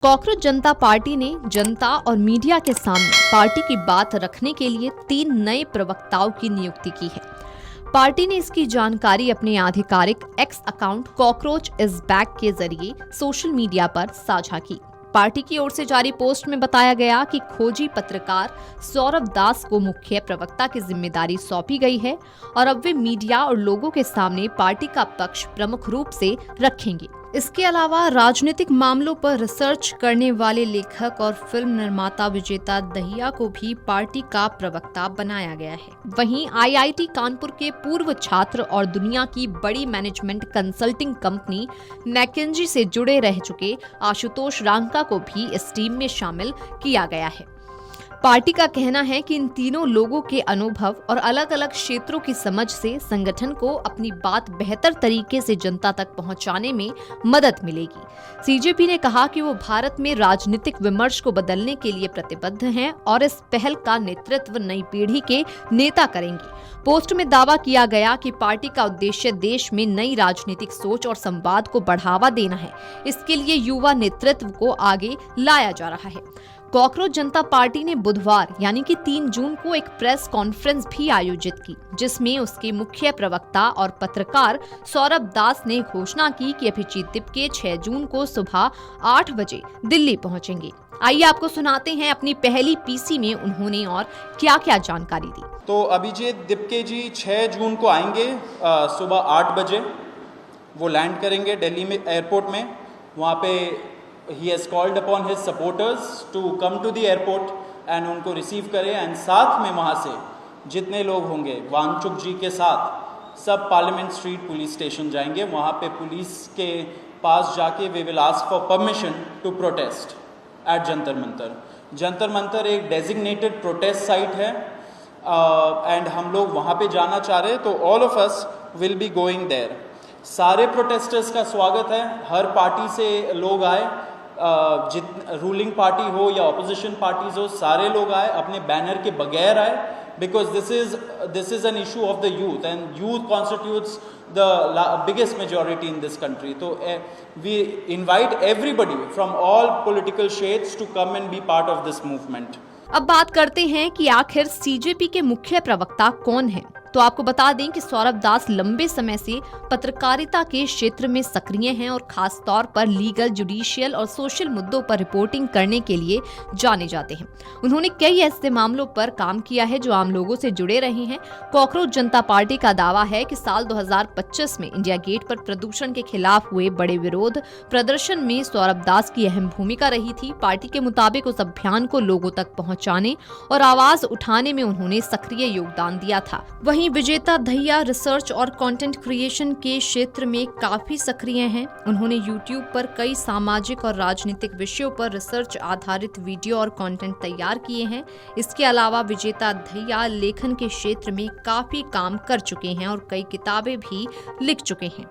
Cockroach जनता party ने जनता और media के सामने पार्टी की बात रखने के लिए 3 नए प्रवक्ताओं की नियुक्ति की है। पार्टी ने इसकी जानकारी अपने आधिकारिक x account cockroach is back के जरिए सोशल मीडिया पर साझा की। पार्टी की ओर से जारी पोस्ट में बताया गया कि खोजी पत्रकार सौरभ दास को मुख्य प्रवक्ता की जिम्मेदारी सौंपी गई है और अब वे मीडिया और लोगों के सामने पार्टी का पक्ष प्रमुख रूप से रखेंगे। इसके अलावा राजनीतिक मामलों पर रिसर्च करने वाले लेखक और फिल्म निर्माता विजेता दहिया को भी पार्टी का प्रवक्ता बनाया गया है। वहीं आईआईटी कानपुर के पूर्व छात्र और दुनिया की बड़ी मैनेजमेंट कंसल्टिंग कंपनी मैकेंजी से जुड़े रह चुके आशुतोष रांका को भी इस टीम में शामिल किया गया है। पार्टी का कहना है कि इन तीनों लोगों के अनुभव और अलग अलग क्षेत्रों की समझ से संगठन को अपनी बात बेहतर तरीके से जनता तक पहुंचाने में मदद मिलेगी। सीजेपी ने कहा कि वो भारत में राजनीतिक विमर्श को बदलने के लिए प्रतिबद्ध हैं और इस पहल का नेतृत्व नई पीढ़ी के नेता करेंगे। पोस्ट में दावा किया गया कि पार्टी का उद्देश्य देश में नई राजनीतिक सोच और संवाद को बढ़ावा देना है। इसके लिए युवा नेतृत्व को आगे लाया जा रहा है। कॉकरोच जनता पार्टी ने बुधवार यानी कि 3 जून को एक प्रेस कॉन्फ्रेंस भी आयोजित की, जिसमें उसके मुख्य प्रवक्ता और पत्रकार सौरभ दास ने घोषणा की कि अभिजीत दिपके 6 जून को सुबह 8 बजे दिल्ली पहुंचेंगे। आइए आपको सुनाते हैं अपनी पहली पीसी में उन्होंने और क्या-क्या जानकारी दी। तो अभिजीत दिपके जी 6 जून को आएंगे सुबह 8 बजे। वो लैंड करेंगे दिल्ली में एयरपोर्ट में। वहाँ पे he has called upon his supporters to come to the airport and उनको रिसीव करें एंड साथ में वहाँ से जितने लोग होंगे वांगचुक जी के साथ सब पार्लियामेंट स्ट्रीट पुलिस स्टेशन जाएंगे। वहाँ पे पुलिस के पास जाके we will ask for permission to protest at Jantar Mantar. Jantar Mantar एक डेजिग्नेटेड प्रोटेस्ट साइट है एंड हम लोग वहाँ पे जाना चाह रहे हैं, तो all of us will be going there. सारे प्रोटेस्टर्स का स्वागत है, हर पार्टी से लोग आए, रूलिंग पार्टी हो या ऑपोजिशन पार्टीज हो, सारे लोग आए, अपने बैनर के बगैर आए, because this is an issue of the youth and youth constitutes the biggest majority in this country. तो we invite everybody from all political shades to come and be part of this movement. अब बात करते हैं कि आखिर CJP के मुख्य प्रवक्ता कौन हैं। तो आपको बता दें कि सौरभ दास लंबे समय से पत्रकारिता के क्षेत्र में सक्रिय हैं और खास तौर पर लीगल, जुडिशियल और सोशल मुद्दों पर रिपोर्टिंग करने के लिए जाने जाते हैं। उन्होंने कई ऐसे मामलों पर काम किया है जो आम लोगों से जुड़े रहे हैं। कॉकरोच जनता पार्टी का दावा है कि साल 2025 में इंडिया गेट पर प्रदूषण के खिलाफ हुए बड़े विरोध प्रदर्शन में सौरभ दास की अहम भूमिका रही थी। पार्टी के मुताबिक उस अभियान को लोगों तक पहुंचाने और आवाज उठाने में उन्होंने सक्रिय योगदान दिया था। वहीं विजेता दहिया रिसर्च और कंटेंट क्रिएशन के क्षेत्र में काफी सक्रिय हैं। उन्होंने यूट्यूब पर कई सामाजिक और राजनीतिक विषयों पर रिसर्च आधारित वीडियो और कंटेंट तैयार किए हैं। इसके अलावा विजेता दहिया लेखन के क्षेत्र में काफी काम कर चुके हैं और कई किताबें भी लिख चुके हैं।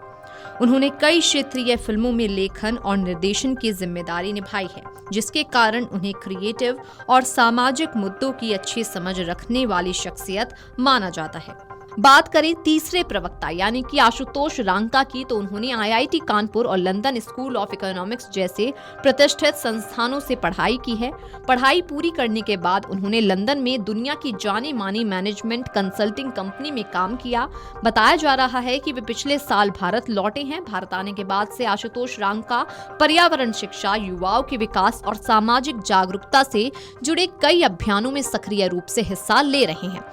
उन्होंने कई क्षेत्रीय फिल्मों में लेखन और निर्देशन की जिम्मेदारी निभाई है, जिसके कारण उन्हें क्रिएटिव और सामाजिक मुद्दों की अच्छी समझ रखने वाली शख्सियत माना जाता है। बात करें तीसरे प्रवक्ता यानी कि आशुतोष रांका की, तो उन्होंने आईआईटी कानपुर और लंदन स्कूल ऑफ इकोनॉमिक्स जैसे प्रतिष्ठित संस्थानों से पढ़ाई की है। पढ़ाई पूरी करने के बाद उन्होंने लंदन में दुनिया की जानी मानी मैनेजमेंट कंसल्टिंग कंपनी में काम किया। बताया जा रहा है कि वे पिछले साल भारत लौटे हैं। भारत आने के बाद से आशुतोष रांका पर्यावरण शिक्षा, युवाओं के विकास और सामाजिक जागरूकता से जुड़े कई अभियानों में सक्रिय रूप से हिस्सा ले रहे हैं।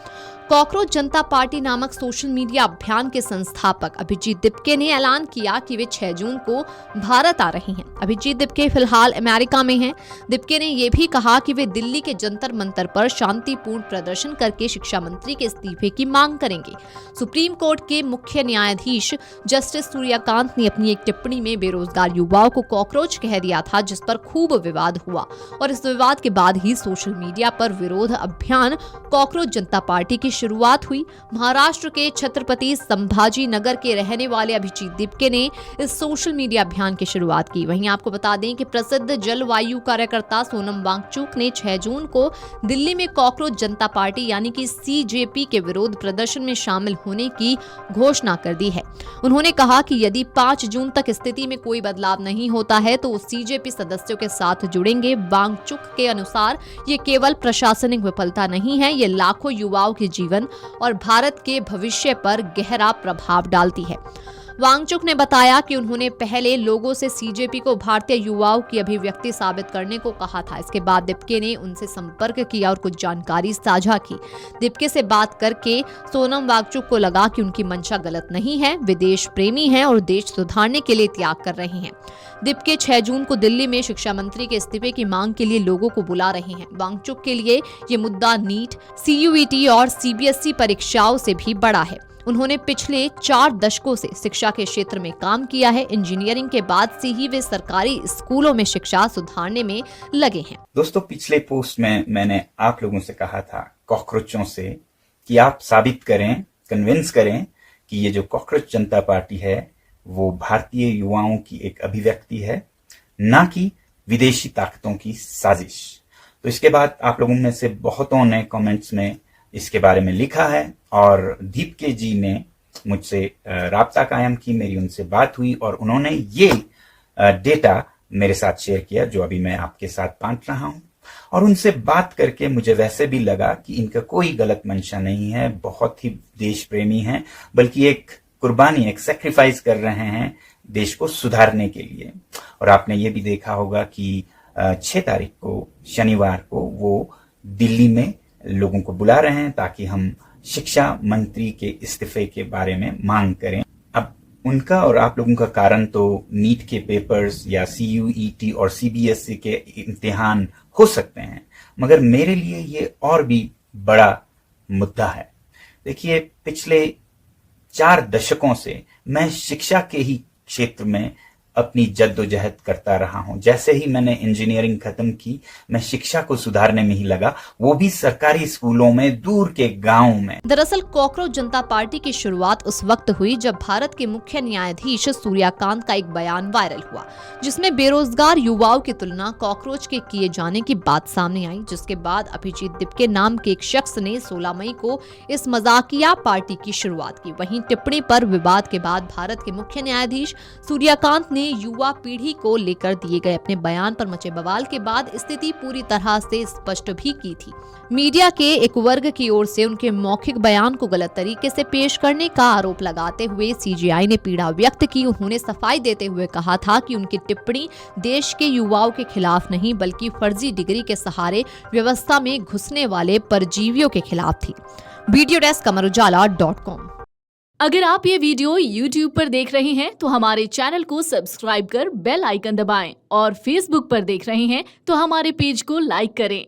कॉकरोच जनता पार्टी नामक सोशल मीडिया अभियान के संस्थापक अभिजीत दिपके ने ऐलान किया कि वे 6 जून को भारत आ रहे हैं। अभिजीत दिपके फिलहाल अमेरिका में हैं। दिपके ने यह भी कहा कि वे दिल्ली के जंतर मंतर पर शांतिपूर्ण प्रदर्शन करके शिक्षा मंत्री के इस्तीफे की मांग करेंगे। सुप्रीम कोर्ट के मुख्य न्यायाधीश जस्टिस सूर्यकांत ने अपनी एक टिप्पणी में बेरोजगार युवाओं को कॉकरोच कह दिया था, जिस पर खूब विवाद हुआ और इस विवाद के बाद ही सोशल मीडिया पर विरोध अभियान कॉकरोच जनता पार्टी की शुरुआत हुई। महाराष्ट्र के छत्रपति संभाजी नगर के रहने वाले अभिजीत दिपके ने इस सोशल मीडिया अभियान की शुरुआत की। वहीं आपको बता दें कि प्रसिद्ध जलवायु कार्यकर्ता सोनम वांगचुक ने 6 जून को दिल्ली में कॉकरोच जनता पार्टी यानी कि सीजेपी के विरोध प्रदर्शन में शामिल होने की घोषणा कर दी है। उन्होंने कहा कि यदि 5 जून तक स्थिति में कोई बदलाव नहीं होता है तो सीजेपी सदस्यों के साथ जुड़ेंगे। वांगचुक के अनुसार ये केवल प्रशासनिक विफलता नहीं है, ये लाखों युवाओं के जीवन और भारत के भविष्य पर गहरा प्रभाव डालती है। वांगचुक ने बताया कि उन्होंने पहले लोगों से सीजेपी को भारतीय युवाओं की अभिव्यक्ति साबित करने को कहा था। इसके बाद दिपके ने उनसे संपर्क किया और कुछ जानकारी साझा की। दिपके से बात करके सोनम वांगचुक को लगा कि उनकी मंशा गलत नहीं है, वे देश प्रेमी हैं और देश सुधारने के लिए त्याग कर रहे हैं। दिपके 6 जून को दिल्ली में शिक्षा मंत्री के इस्तीफे की मांग के लिए लोगों को बुला रहे हैं। वांगचुक के लिए ये मुद्दा नीट, सीयूईटी और सीबीएसई परीक्षाओं से भी बड़ा है। उन्होंने पिछले 4 दशकों से शिक्षा के क्षेत्र में काम किया है। इंजीनियरिंग के बाद से ही वे सरकारी स्कूलों में शिक्षा सुधारने में लगे हैं। दोस्तों, पिछले पोस्ट में मैंने आप लोगों से कहा था कॉकरोचों से कि आप साबित करें, कन्विंस करें कि ये जो कॉकरोच जनता पार्टी है वो भारतीय युवाओं की एक अभिव्यक्ति है, ना कि विदेशी ताकतों की साजिश। तो इसके बाद आप लोगों में से बहुतों ने कमेंट्स में इसके बारे में लिखा है और दीपके जी ने मुझसे राब्ता कायम की, मेरी उनसे बात हुई और उन्होंने ये डेटा मेरे साथ शेयर किया जो अभी मैं आपके साथ बांट रहा हूं। और उनसे बात करके मुझे वैसे भी लगा कि इनका कोई गलत मंशा नहीं है, बहुत ही देश प्रेमी हैं, बल्कि एक कुर्बानी, एक सैक्रिफाइस कर रहे हैं देश को सुधारने के लिए। और आपने ये भी देखा होगा कि 6 तारीख को शनिवार को वो दिल्ली में लोगों को बुला रहे हैं ताकि हम शिक्षा मंत्री के इस्तीफे के बारे में मांग करें। अब उनका और आप लोगों का कारण तो नीट के पेपर्स या सीयूईटी और सीबीएसई के इम्तिहान हो सकते हैं, मगर मेरे लिए ये और भी बड़ा मुद्दा है। देखिए, पिछले 4 दशकों से मैं शिक्षा के ही क्षेत्र में अपनी जद्दोजहद करता रहा हूं। जैसे ही मैंने इंजीनियरिंग खत्म की, मैं शिक्षा को सुधारने में ही लगा, वो भी सरकारी स्कूलों में, दूर के गांव में। दरअसल कॉकरोच जनता पार्टी की शुरुआत उस वक्त हुई जब भारत के मुख्य न्यायाधीश सूर्यकांत का एक बयान वायरल हुआ, जिसमें बेरोजगार युवाओं की तुलना कॉकरोच के किए जाने की बात सामने आई। जिसके बाद अभिजीत दिपके नाम के एक शख्स ने 16 मई को इस मजाकिया पार्टी की शुरुआत की। वहीं टिप्पणी पर विवाद के बाद भारत के मुख्य न्यायाधीश सूर्यकांत ने युवा पीढ़ी को लेकर दिए गए अपने बयान पर मचे बवाल के बाद स्थिति पूरी तरह से स्पष्ट भी की थी। मीडिया के एक वर्ग की ओर से उनके मौखिक बयान को गलत तरीके से पेश करने का आरोप लगाते हुए सीजेआई ने पीड़ा व्यक्त की। उन्होंने सफाई देते हुए कहा था कि उनकी टिप्पणी देश के युवाओं के खिलाफ नहीं बल्कि फर्जी डिग्री के सहारे व्यवस्था में घुसने वाले परजीवियों के खिलाफ थी। Video desk amarujala.com। अगर आप ये वीडियो YouTube पर देख रहे हैं तो हमारे चैनल को सब्सक्राइब कर बेल आइकन दबाएं और Facebook पर देख रहे हैं तो हमारे पेज को लाइक करें।